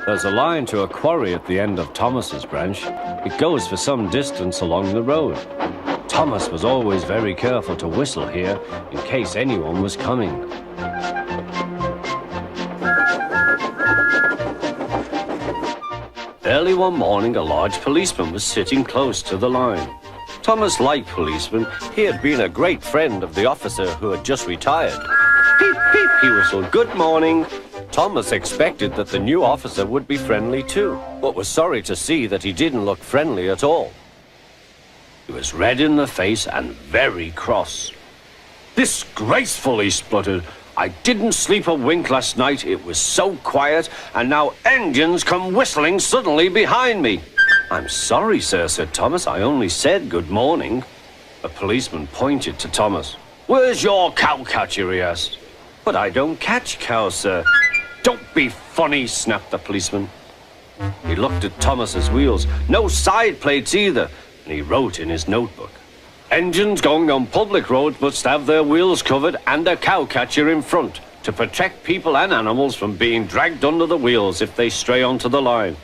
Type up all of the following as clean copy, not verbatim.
There's a line to a quarry at the end of Thomas's branch. It goes for some distance along the road. Thomas was always very careful to whistle here in case anyone was coming. Early one morning, a large policeman was sitting close to the line. Thomas liked policemen. He had been a great friend of the officer who had just retired. Peep, peep, he whistled, "Good morning." Thomas expected that the new officer would be friendly too, but was sorry to see that he didn't look friendly at all. He was red in the face and very cross. "Disgraceful," he spluttered. "I didn't sleep a wink last night. It was so quiet, and now engines come whistling suddenly behind me." "I'm sorry, sir," said Thomas. "I only said good morning." A policeman pointed to Thomas. "Where's your cowcatcher?" he asked. "But I don't catch cows, sir." "Don't be funny," snapped the policeman. He looked at Thomas's wheels. No side plates either, and he wrote in his notebook, "Engines going on public roads must have their wheels covered and a cowcatcher in front to protect people and animals from being dragged under the wheels if they stray onto the line.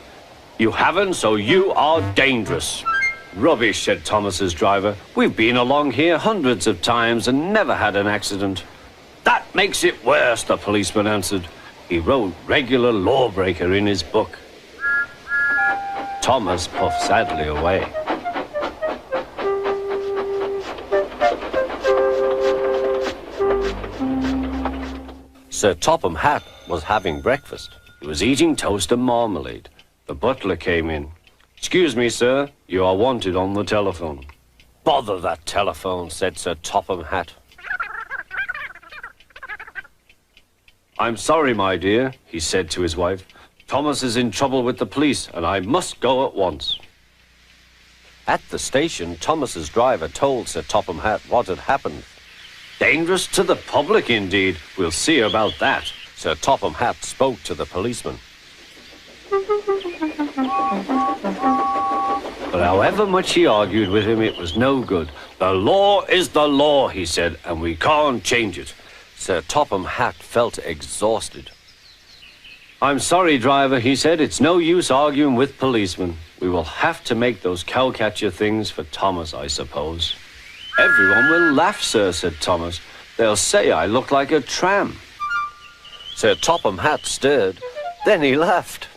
You haven't, so you are dangerous." "Rubbish," said Thomas's driver. "We've been along here hundreds of times and never had an accident." "That makes it worse," the policeman answered. He wrote "regular lawbreaker" in his book. Thomas puffed sadly away. Sir Topham Hatt was having breakfast. He was eating toast and marmalade. The butler came in. "Excuse me, sir, you are wanted on the telephone." "Bother that telephone," said Sir Topham Hatt. "I'm sorry, my dear," he said to his wife. "Thomas is in trouble with the police, and I must go at once." At the station, Thomas's driver told Sir Topham Hatt what had happened. "Dangerous to the public, indeed. We'll see about that." Sir Topham Hatt spoke to the policeman. But however much he argued with him, it was no good. "The law is the law," he said, "and we can't change it." Sir Topham Hatt felt exhausted. "I'm sorry, driver," he said. "It's no use arguing with policemen. We will have to make those cowcatcher things for Thomas, I suppose." "Everyone will laugh, sir," said Thomas. "They'll say I look like a tram." Sir Topham Hatt stirred. Then he laughed.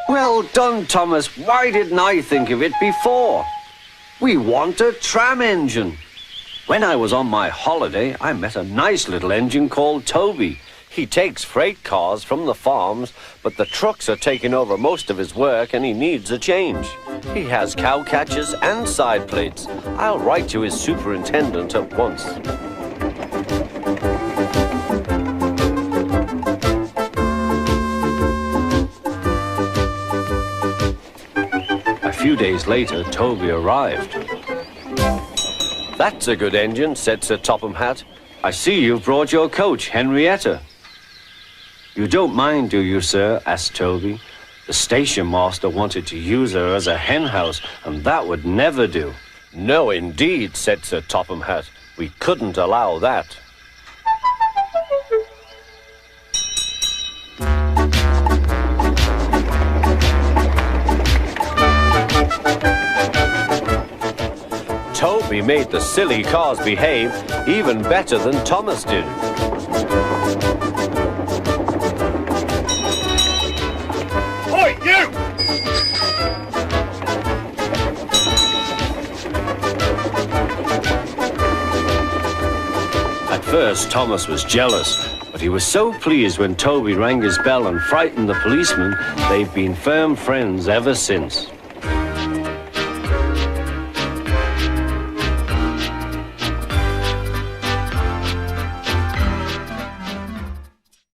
"Well done, Thomas. Why didn't I think of it before? We want a tram engine. When I was on my holiday, I met a nice little engine called Toby. He takes freight cars from the farms, but the trucks are taking over most of his work and he needs a change. He has cowcatchers and side plates. I'll write to his superintendent at once." A few days later, Toby arrived. "That's a good engine," said Sir Topham Hatt. "I see you've brought your coach, Henrietta." "You don't mind, do you, sir?" asked Toby. "The station master wanted to use her as a hen house, and that would never do." "No, indeed," said Sir Topham Hatt. "We couldn't allow that." Toby made the silly cars behave even better than Thomas did. Oi, you! At first, Thomas was jealous, but he was so pleased when Toby rang his bell and frightened the policeman. They've been firm friends ever since.